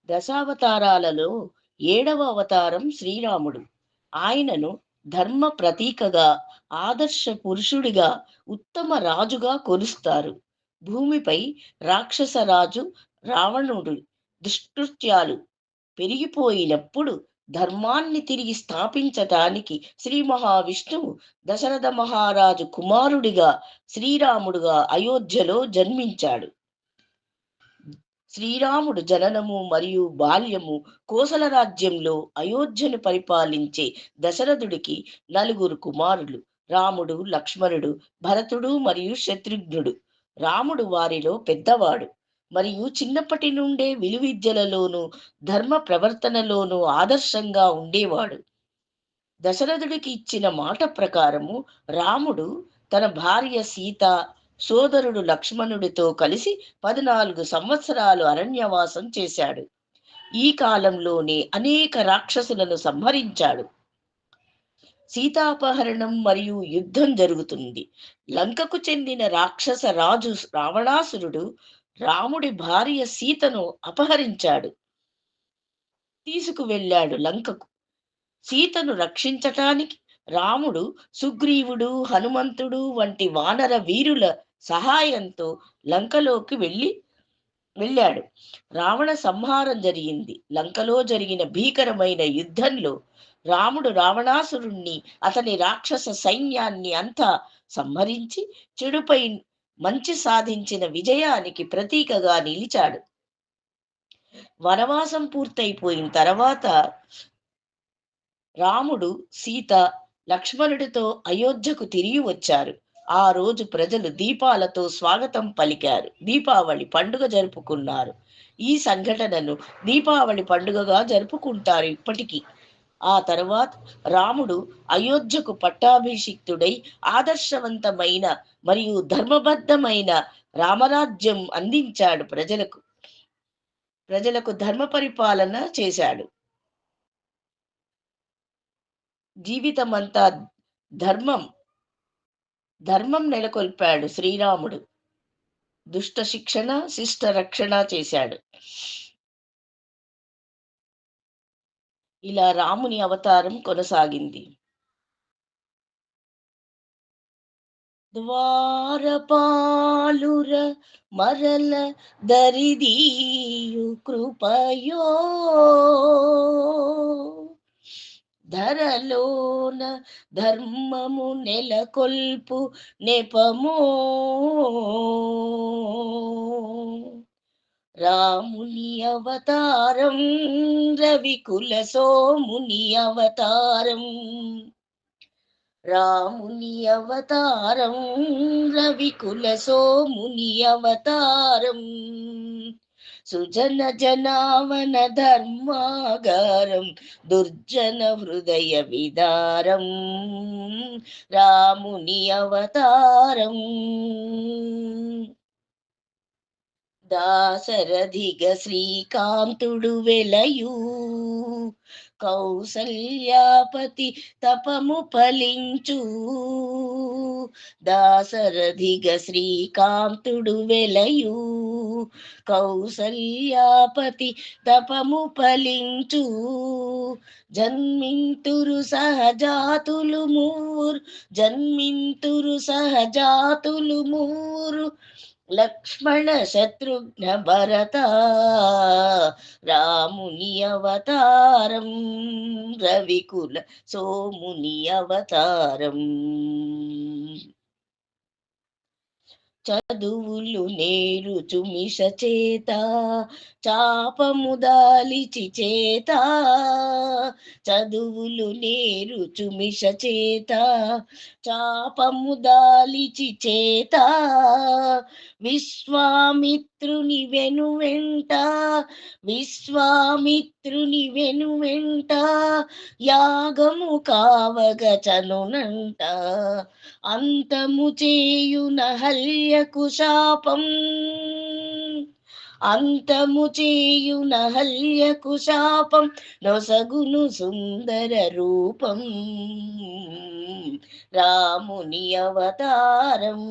దశావతారాలలో ఏడవ అవతారం శ్రీరాముడు. ఆయనను ధర్మ ప్రతీకగా, ఆదర్శ పురుషుడిగా, ఉత్తమ రాజుగా కొలుస్తారు. భూమిపై రాక్షస రాజు రావణుడు దుష్కృత్యాలు పెరిగిపోయినప్పుడు ధర్మాన్ని తిరిగి స్థాపించటానికి శ్రీ మహావిష్ణువు దశరథ మహారాజు కుమారుడిగా శ్రీరాముడుగా అయోధ్యలో జన్మించాడు. శ్రీరాముడు జననము మరియు బాల్యము కోసల రాజ్యంలో అయోధ్యను పరిపాలించే దశరథుడికి నలుగురు కుమారులు: రాముడు, లక్ష్మణుడు, భరతుడు మరియు శత్రుఘ్నుడు. రాముడు వారిలో పెద్దవాడు మరియు చిన్నప్పటి నుండే విలువిద్యలలోనూ ధర్మ ప్రవర్తనలోనూ ఆదర్శంగా ఉండేవాడు. దశరథుడికి ఇచ్చిన మాట ప్రకారము రాముడు తన భార్య సీత, సోదరుడు లక్ష్మణుడితో కలిసి 14 సంవత్సరాలు అరణ్యవాసం చేశాడు. ఈ కాలంలోనే అనేక రాక్షసులను సంహరించాడు. సీతాపహరణం మరియు యుద్ధం జరుగుతుంది. లంకకు చెందిన రాక్షస రాజు రావణాసురుడు రాముడి భార్య సీతను అపహరించాడు, తీసుకువెళ్ళాడు లంకకు. సీతను రక్షించటానికి రాముడు సుగ్రీవుడు, హనుమంతుడు వంటి వానర వీరుల సహాయంతో లంకలోకి వెళ్ళాడు. రావణ సంహారం జరిగింది. లంకలో జరిగిన భీకరమైన యుద్ధంలో రాముడు రావణాసురుణ్ణి, అతని రాక్షస సైన్యాన్ని అంతా సంహరించి చెడుపై మంచి సాధించిన విజయానికి ప్రతీకగా నిలిచాడు. వనవాసం పూర్తయిపోయిన తర్వాత రాముడు, సీత, లక్ష్మణుడితో అయోధ్యకు తిరిగి వచ్చారు. ఆ రోజు ప్రజలు దీపాలతో స్వాగతం పలికారు, దీపావళి పండుగ జరుపుకున్నారు. ఈ సంఘటనను దీపావళి పండుగగా జరుపుకుంటారు ఇప్పటికీ. ఆ తర్వాత రాముడు అయోధ్యకు పట్టాభిషిక్తుడై ఆదర్శవంతమైన మరియు ధర్మబద్ధమైన రామరాజ్యం అందించాడు. ప్రజలకు ధర్మ పరిపాలన చేశాడు. జీవితమంతా ధర్మం ధర్మం నెలకొల్పాడు శ్రీరాముడు. దుష్ట శిక్షణ, శిష్ట రక్షణ చేశాడు. ఇలా రాముని అవతారం కొనసాగింది. ద్వారపాలుర మరల దరిదీయు కృపయో ధరలోన ధర్మము నెలకొల్పు నెపమో రాముని అవతారం రవికుల సోముని అవతారం. రాముని అవతారం రవికుల సోముని అవతారం. సుజన జనావన ధర్మాగారం దుర్జన హృదయ విదారం. రాముని అవతారం. దాశరథిగ శ్రీకాంతుడు వెలయు కౌసల్యాపతి తపము ఫలించు. దాశరథిగ శ్రీకాంతుడు వెలయు కౌసల్యాపతి తపము ఫలించు. జన్మింతురు సహజాతులు మూరు, జన్మింతురు సహజాతులు మూరు, లక్ష్మణ శత్రుఘ్న భరత. రాముని అవతారం రవికుల సోముని అవతారం. చదువులు నేరుచు మిష చేత చాపము దాలిచి చేత. చదువులు నేరుచు మిష చేత చాపము దాలిచి చేత. విశ్వామిత్రుని వెనువెంట, విశ్వామిత్రుని వెనువెంట యాగము కావగ చనునంట. అంతము చేయున హల్యకు శాపం, అంతము చేయున హల్యకు శాపం నొసగును సుందర రూపం. రాముని అవతారం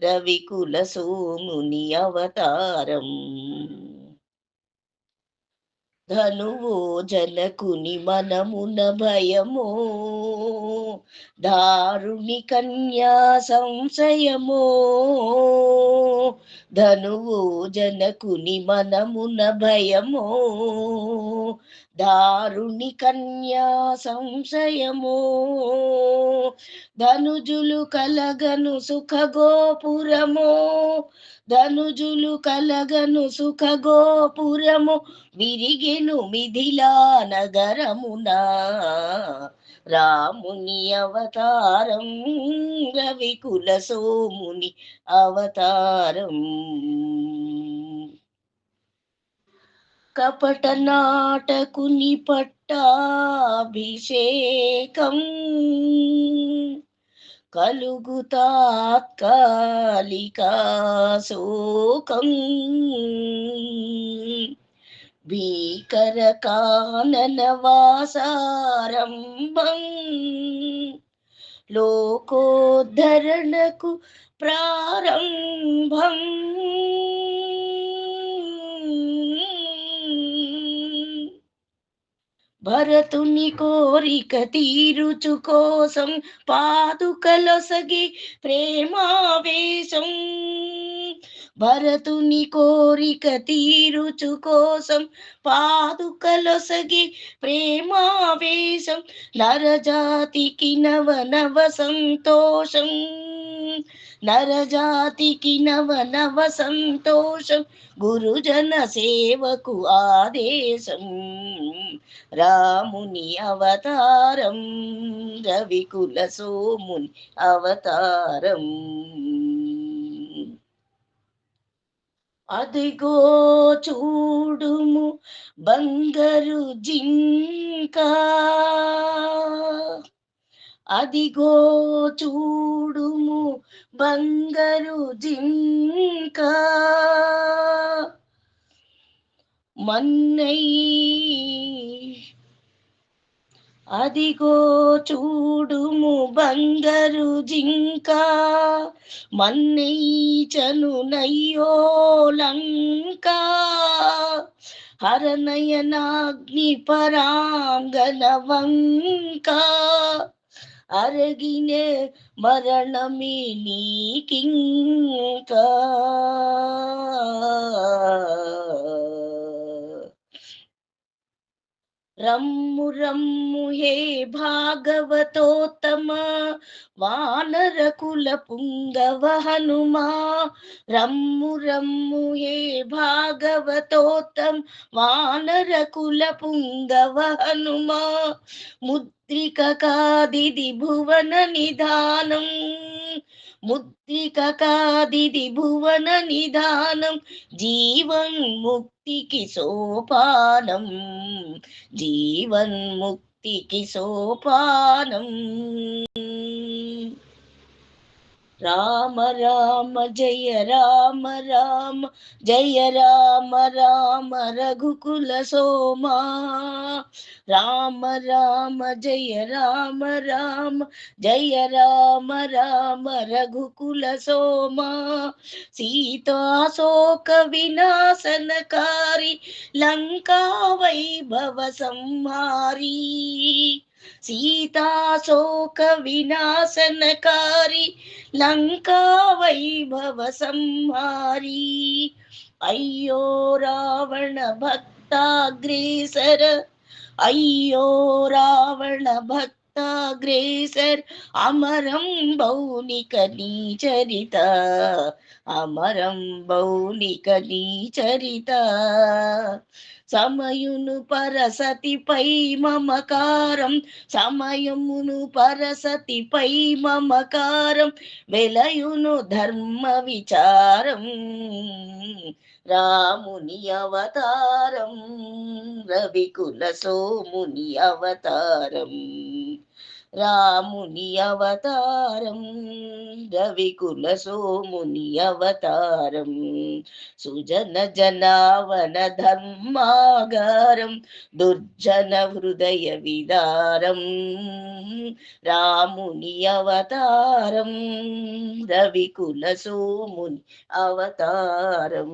రవికుల సోముని అవతారం. ధనువు జనకుని మనమున భయమో, దారుణి కన్యా సంశయమో. ధనువు జనకుని మనమున భయమో, దారుణి కన్యా సంశయమో. ధనుజులు కలగను సుఖ గోపురమో, ధనుజులు కలగను సుఖ గోపురము, విరిగెను మిథిలా నగరమునా. రాముని అవతారం రవికుల సోముని అవతారం. కపట నాటకుని పట్టాభిషేకం, కలుగు తాత్కాలికా శోకం. భీకర కానన వాసారంభం, లోకోద్ధరణకు ప్రారంభం. భరతుని కోరిక తీరుచు కోసం పాదుకలొసగి ప్రేమావేశం. భరతుని కోరిక తీరుచు కోసం పాదుకలొసగి ప్రేమావేశం. నరజాతికి నవ నవ సంతోషం, నరజాతికి నవ నవ సంతోషం. గురుజన సేవకు ఆదేశం, రాముని అవతారం రవికుల సోముని అవతారం. అదిగో చూడుము బంగారు జింక, అదిగో చూడుము బంగారు జింక. మన్నై అదిగో చూడుము బంగారు జింక, మన్నైచను నయ్యో లంక. హరనయనాగ్ని పరాంగన వంక, అరగినే మరణమే నీకింకా. రమ్ము రమ్ము హే భాగవతోత్తమ, వానర కుల పుంగవ హనుమా. రమ్ము రమ్ము హే భాగవతోత్తమ, వానర కుల పుంగవ హనుమా. ముద్రిక కాదిది భువన నిధానం, ముద్రిక కాదిది భువన నిధానం. జీవన్ ముక్తికి సోపానం, జీవన్ ముక్తికి సోపానం. రామ రామ జయ రామ రామ, జయ రామ రామ రఘుకుల సోమా. రామ రామ జయ రామ రామ, జయ రామ రామ రఘుకుల సోమా. సీతాశోక వినాశనకారి, లంకా వైభవ సంహారీ. సీతాశోక వినాశనకారి, లంకా వైభవ సంహారీ. అయ్యో రావణ భక్తాగ్రేసర, అయ్యో రావణ భక్తాగ్రేసర్. అమరం బౌనిక నీ చరిత, అమరం బౌనిక నీ చరిత. సమయును పరసతిపై మమకారం, సమయమును పరసతిపై మమకారం. వెలయును ధర్మ విచారం, రాముని అవతారం రవికుల సోముని అవతారం. రాముని అవతారం రవికుల సోముని అవతారం. సుజన జనావన ధర్మాగారం, దుర్జన హృదయ విదారం. రాముని అవతారం రవికుల సోముని అవతారం.